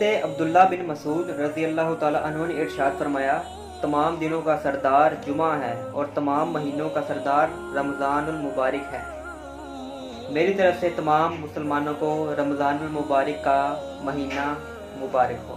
हज़रत अब्दुल्ला बिन मसूद रज़ी अल्लाह ताला अन्हु ने इरशाद फरमाया, तमाम दिनों का सरदार जुमा है और तमाम महीनों का सरदार रमज़ानुल मुबारक है। मेरी तरफ से तमाम मुसलमानों को रमज़ानुल मुबारक का महीना मुबारक हो।